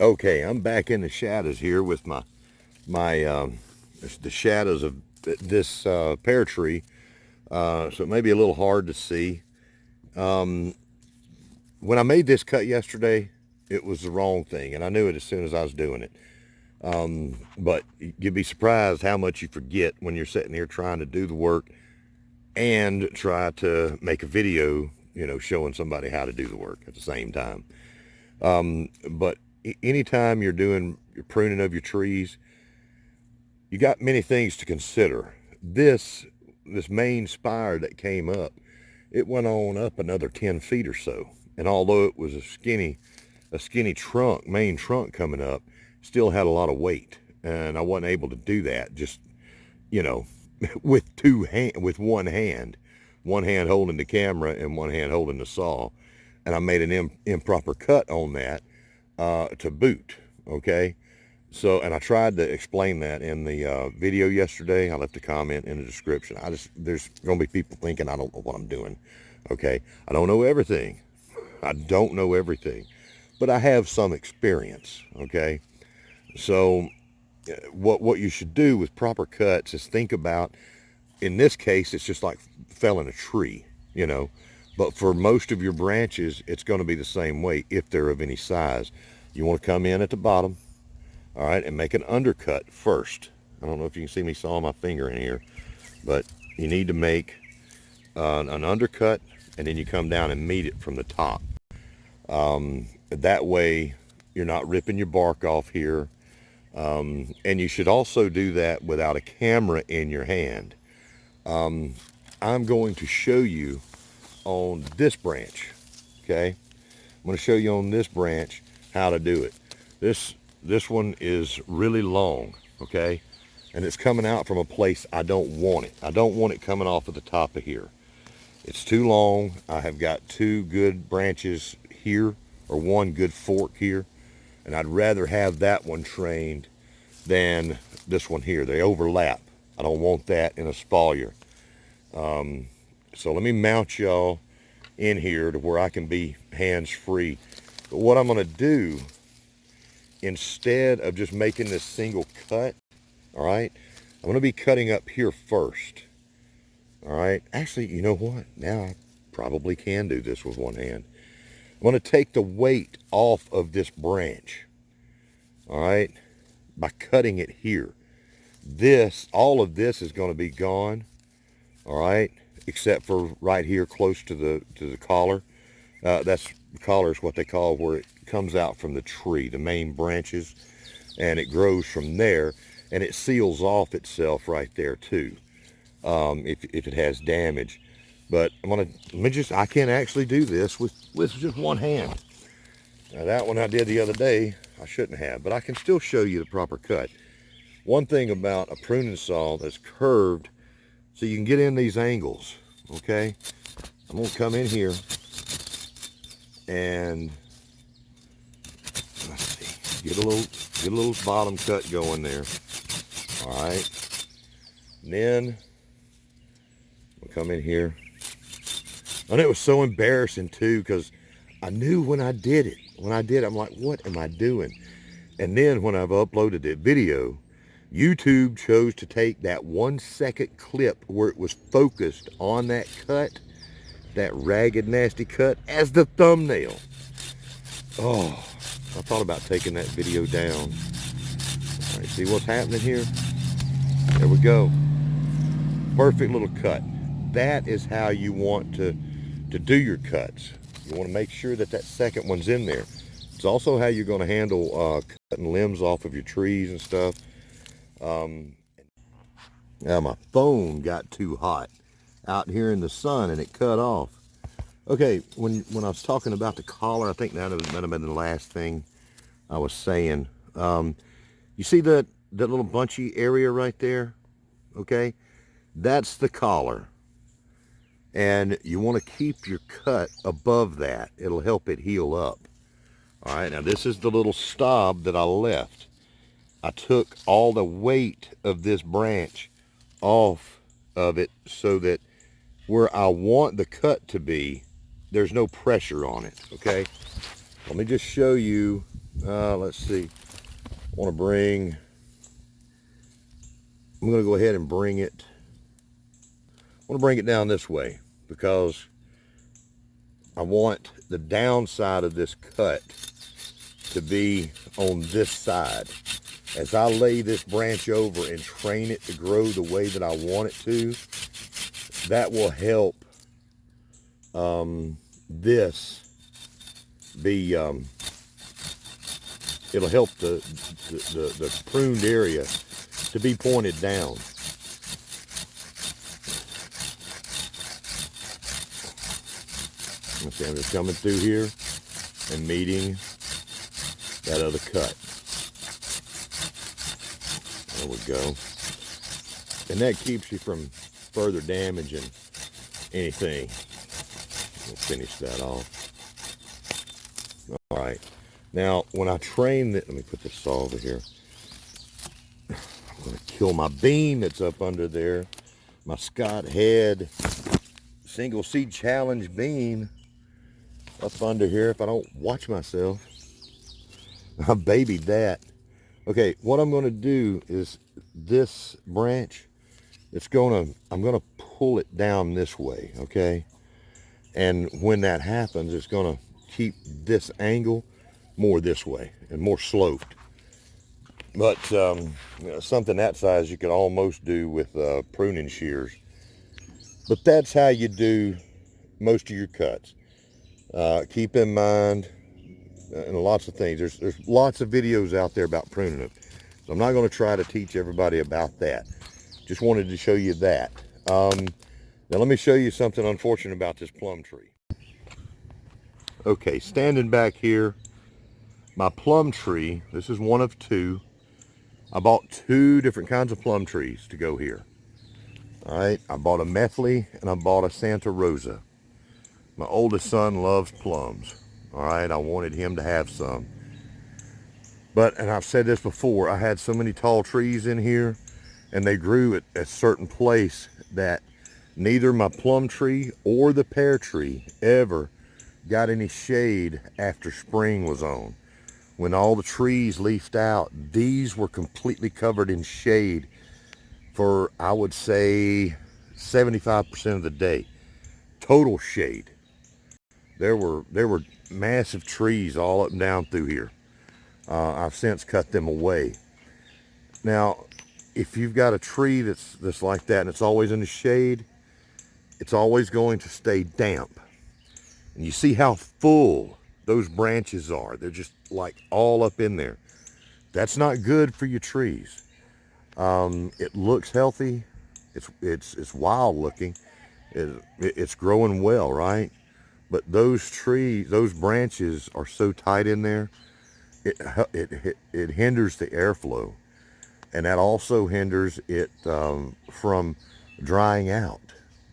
Okay, I'm back in the shadows here with the shadows of this pear tree, so it may be a little hard to see. When I made this cut yesterday, it was the wrong thing, and I knew it as soon as I was doing it. But you'd be surprised how much you forget when you're sitting here trying to do the work and try to make a video, showing somebody how to do the work at the same time. But anytime you're doing your pruning of your trees, you got many things to consider. This main spire that came up, it went on up another 10 feet or so. And although it was a skinny trunk, main trunk coming up, still had a lot of weight. And I wasn't able to do that just, with one hand holding the camera and one hand holding the saw. And I made an improper cut on that to boot, okay? So, and I tried to explain that in the video yesterday. I left a comment in the description. There's going to be people thinking I don't know what I'm doing, okay? I don't know everything. I don't know everything, but I have some experience, okay? So what you should do with proper cuts is think about, in this case, it's just like felling a tree, but for most of your branches, it's going to be the same way if they're of any size. You want to come in at the bottom, all right, and make an undercut first. I don't know if you can see me sawing my finger in here, but you need to make an undercut, and then you come down and meet it from the top. That way, you're not ripping your bark off here. And you should also do that without a camera in your hand. I'm going to show you on this branch, okay? I'm going to show you on this branch how to do it. This one is really long, okay? And it's coming out from a place I don't want it. I don't want it coming off of the top of here. It's too long. I have got two good branches here, or one good fork here, and I'd rather have that one trained than this one here. They overlap. I don't want that in a spalier. So let me mount y'all in here to where I can be hands-free. But what I'm going to do, instead of just making this single cut, all right, I'm going to be cutting up here first. All right, actually, you know what? Now I probably can do this with one hand. I'm going to take the weight off of this branch, all right, by cutting it here. All of this is going to be gone, all right, except for right here close to the collar. The collar is what they call where it comes out from the tree, the main branches, and it grows from there, and it seals off itself right there too, if it has damage. But I can actually do this with just one hand. Now that one I did the other day, I shouldn't have, but I can still show you the proper cut. One thing about a pruning saw that's curved, so you can get in these angles, okay? I'm gonna come in here and let's see, get a little bottom cut going there. All right, and then we'll come in here. And it was so embarrassing too, because I knew when I did it, I'm like, what am I doing? And then when I've uploaded the video, YouTube chose to take that 1 second clip where it was focused on that cut, that ragged, nasty cut, as the thumbnail. Oh, I thought about taking that video down. All right, see what's happening here? There we go. Perfect little cut. That is how you want to do your cuts. You want to make sure that second one's in there. It's also how you're going to handle cutting limbs off of your trees and stuff. Now my phone got too hot out here in the sun and it cut off. Okay, when I was talking about the collar, I think that might have been the last thing I was saying. You see that little bunchy area right there? Okay, that's the collar. And you want to keep your cut above that. It'll help it heal up. All right, now this is the little stub that I left. I took all the weight of this branch off of it so that where I want the cut to be, there's no pressure on it, okay? Let me just show you Let's see. I'm going to go ahead and bring it. I want to bring it down this way because I want the downside of this cut to be on this side. As I lay this branch over and train it to grow the way that I want it to, that will help this be, it'll help the pruned area to be pointed down. Okay, I'm just coming through here and meeting that other cut. There we go. And that keeps you from further damaging anything. We'll finish that off. All right. Now, when I train it, let me put this saw over here. I'm going to kill my beam that's up under there. My Scott Head single seed challenge beam up under here if I don't watch myself. I babied that. Okay, what I'm going to do is this branch, I'm going to pull it down this way, okay? And when that happens, it's going to keep this angle more this way and more sloped. But something that size you could almost do with pruning shears. But that's how you do most of your cuts. Keep in mind, and lots of things. There's lots of videos out there about pruning them. So I'm not going to try to teach everybody about that. Just wanted to show you that. Now let me show you something unfortunate about this plum tree. Okay, standing back here, my plum tree, this is one of two. I bought two different kinds of plum trees to go here. All right, I bought a Methley and I bought a Santa Rosa. My oldest son loves plums. All right, I wanted him to have some. But, and I've said this before, I had so many tall trees in here and they grew at a certain place that neither my plum tree or the pear tree ever got any shade after spring was on. When all the trees leafed out, these were completely covered in shade for, I would say, 75% of the day. Total shade. There were massive trees all up and down through here. I've since cut them away. Now, if you've got a tree that's like that and it's always in the shade, it's always going to stay damp. And you see how full those branches are. They're just like all up in there. That's not good for your trees. It looks healthy. It's wild looking. It's growing well, right? But those branches are so tight in there, it hinders the airflow. And that also hinders it from drying out.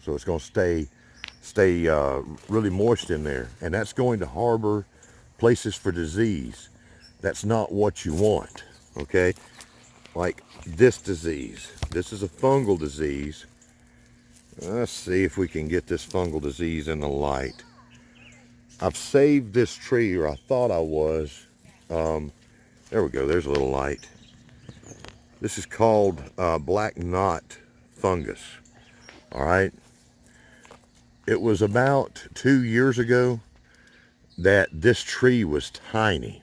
So it's going to stay really moist in there. And that's going to harbor places for disease. That's not what you want, okay? Like this disease. This is a fungal disease. Let's see if we can get this fungal disease in the light. I've saved this tree, or I thought I was. There we go, there's a little light. This is called black knot fungus, all right? It was about 2 years ago that this tree was tiny.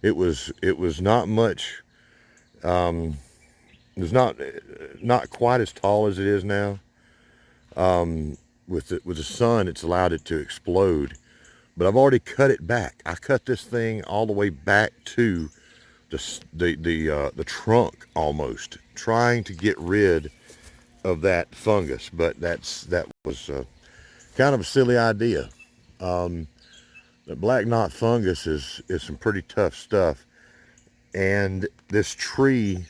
It was not much, it was not quite as tall as it is now. With the sun, it's allowed it to explode. But I've already cut it back. I cut this thing all the way back to the trunk almost, trying to get rid of that fungus. But that was kind of a silly idea. The black knot fungus is some pretty tough stuff, and this tree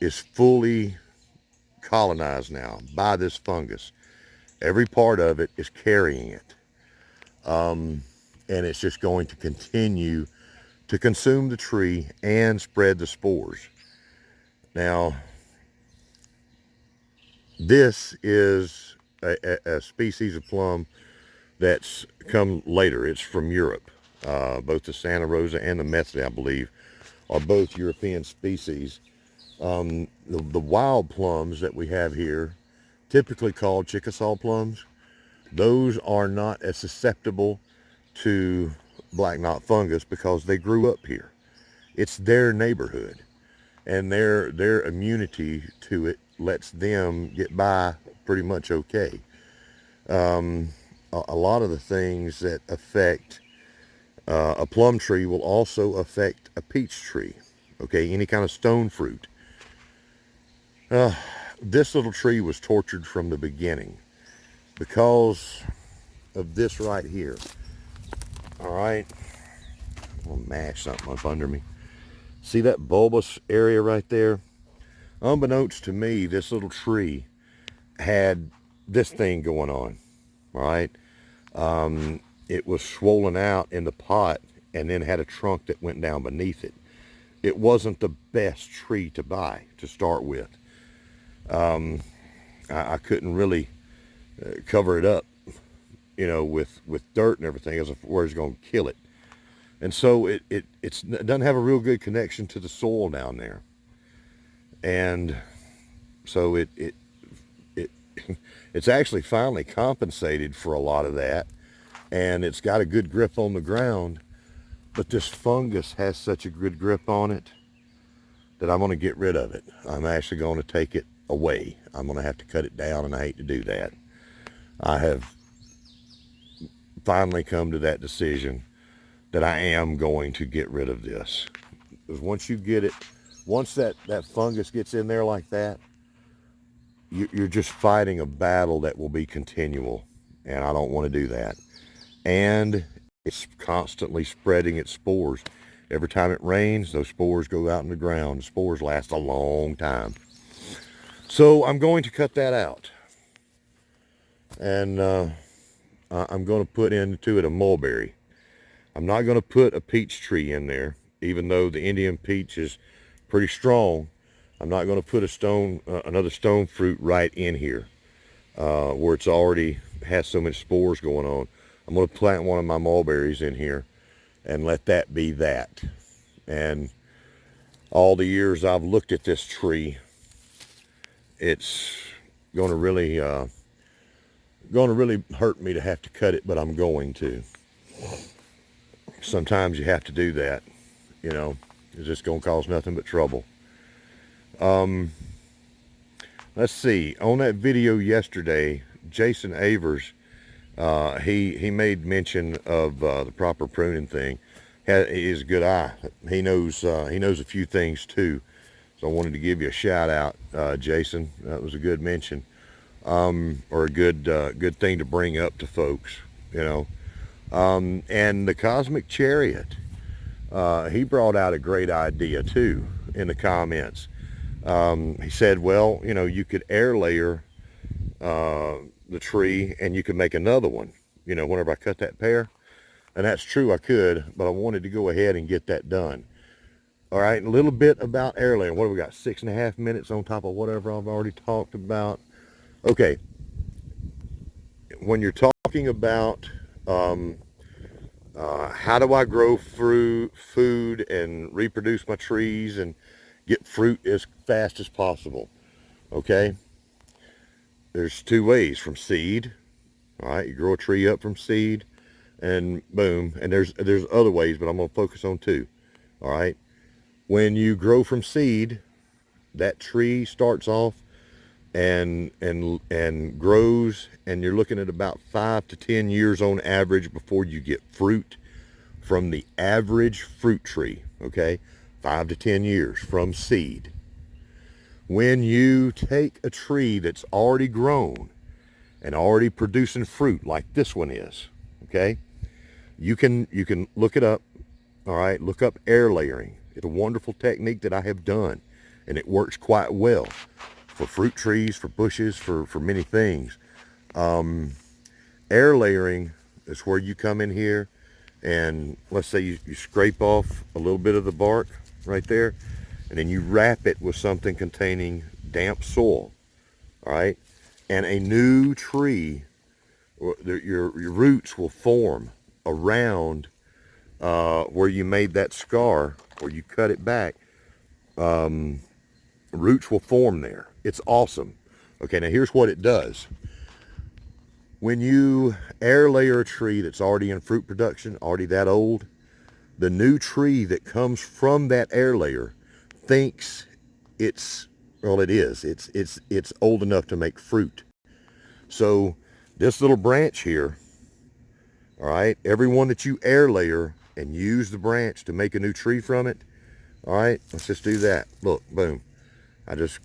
is fully colonized now by this fungus. Every part of it is carrying it. And it's just going to continue to consume the tree and spread the spores. Now, this is a species of plum that's come later. It's from Europe. Both the Santa Rosa and the Method, I believe, are both European species. The wild plums that we have here, typically called Chickasaw plums, those are not as susceptible to black knot fungus because they grew up here. It's their neighborhood, and their immunity to it lets them get by pretty much okay. A lot of the things that affect a plum tree will also affect a peach tree. Okay, any kind of stone fruit. This little tree was tortured from the beginning because of this right here. All right, I'm gonna mash something up under me. See that bulbous area right there? Unbeknownst to me, this little tree had this thing going on. All right, it was swollen out in the pot and then had a trunk that went down beneath it. It wasn't the best tree to buy to start with. I couldn't really cover it up, you know, with dirt and everything as where it's going to kill it. And so it doesn't have a real good connection to the soil down there. And so it's actually finally compensated for a lot of that. And it's got a good grip on the ground. But this fungus has such a good grip on it that I'm going to get rid of it. I'm actually going to take it away. I'm going to have to cut it down, and I hate to do that. I have finally come to that decision that I am going to get rid of this. Because once you get it, once that fungus gets in there like that, you're just fighting a battle that will be continual, and I don't want to do that. And it's constantly spreading its spores. Every time it rains, those spores go out in the ground. The spores last a long time. So I'm going to cut that out. And I'm going to put into it a mulberry. I'm not going to put a peach tree in there, even though the Indian peach is pretty strong. I'm not going to put another stone fruit right in here where it's already has so many spores going on. I'm going to plant one of my mulberries in here and let that be that. And all the years I've looked at this tree, it's going to really hurt me to have to cut it, but I'm going to. Sometimes you have to do that, you know. It's just going to cause nothing but trouble. Let's see. On that video yesterday, Jason Avers, he made mention of the proper pruning thing. He is a good eye. He knows a few things too. So I wanted to give you a shout out, Jason. That was a good mention, or a good thing to bring up to folks, you know. And the Cosmic Chariot, he brought out a great idea too in the comments. He said, well, you know, you could air layer the tree and you could make another one, you know, whenever I cut that pear. And that's true, I could, but I wanted to go ahead and get that done. All right, a little bit about air layering. What have we got, 6.5 minutes on top of whatever I've already talked about? Okay, when you're talking about how do I grow food and reproduce my trees and get fruit as fast as possible, okay? There's two ways: from seed. All right, you grow a tree up from seed, and boom. And there's other ways, but I'm going to focus on two. All right, when you grow from seed, that tree starts off and grows, and you're looking at about 5 to 10 years on average before you get fruit from the average fruit tree. Okay, 5 to 10 years from seed. When you take a tree that's already grown and already producing fruit like this one is, okay, you can look it up. All right, look up air layering. It's a wonderful technique that I have done, and it works quite well for fruit trees, for bushes, for many things. Air layering is where you come in here and let's say you scrape off a little bit of the bark right there, and then you wrap it with something containing damp soil. All right, and a new tree, your roots will form around where you made that scar, where you cut it back, roots will form there. It's awesome. Okay, now here's what it does. When you air layer a tree that's already in fruit production, already that old, the new tree that comes from that air layer thinks it's, well, it is. It's old enough to make fruit. So this little branch here, all right, every one that you air layer and use the branch to make a new tree from it, all right, let's just do that. Look, boom. Let's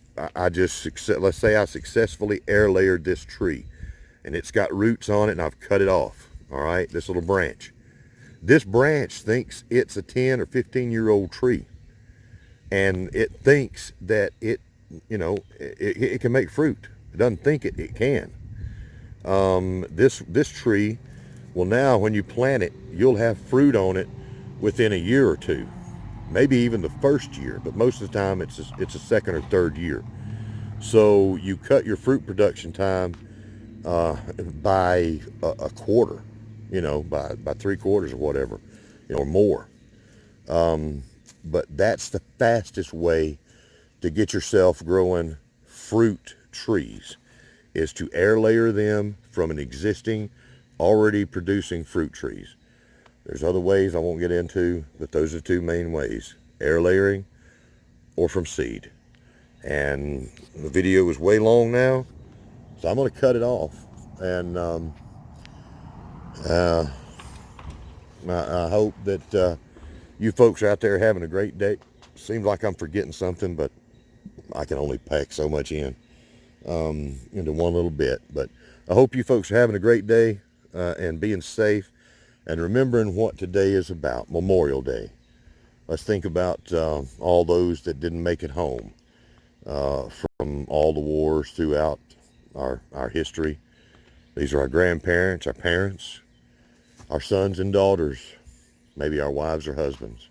say I successfully air layered this tree and it's got roots on it and I've cut it off, all right, this little branch. This branch thinks it's a 10 or 15-year-old tree, and it thinks that it can make fruit. It doesn't think it can. This tree will now, when you plant it, you'll have fruit on it within a year or two, maybe even the first year, but most of the time it's a second or third year. So you cut your fruit production time by a quarter, by 3/4 or whatever, or more. But that's the fastest way to get yourself growing fruit trees, is to air layer them from an existing, already producing fruit trees. There's other ways I won't get into, but those are two main ways: air layering or from seed. And the video is way long now, so I'm going to cut it off. And I hope that you folks out there are having a great day. Seems like I'm forgetting something, but I can only pack so much in into one little bit. But I hope you folks are having a great day and being safe and remembering what today is about, Memorial Day. Let's think about all those that didn't make it home from all the wars throughout our history. These are our grandparents, our parents, our sons and daughters, maybe our wives or husbands.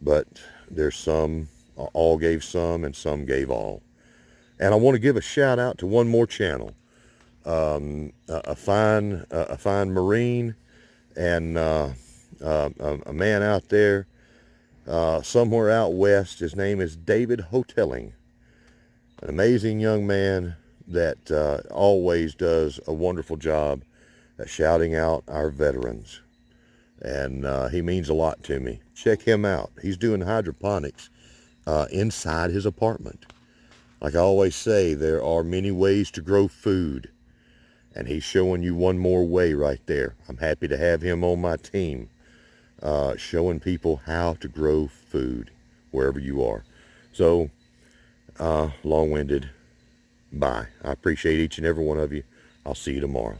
But there's some, all gave some, and some gave all. And I want to give a shout out to one more channel, a fine Marine and a man out there somewhere out west. His name is David Hotelling, an amazing young man that always does a wonderful job at shouting out our veterans. And he means a lot to me. Check him out. He's doing hydroponics inside his apartment. Like I always say, there are many ways to grow food, and he's showing you one more way right there. I'm happy to have him on my team, showing people how to grow food wherever you are. So, long-winded, bye. I appreciate each and every one of you. I'll see you tomorrow.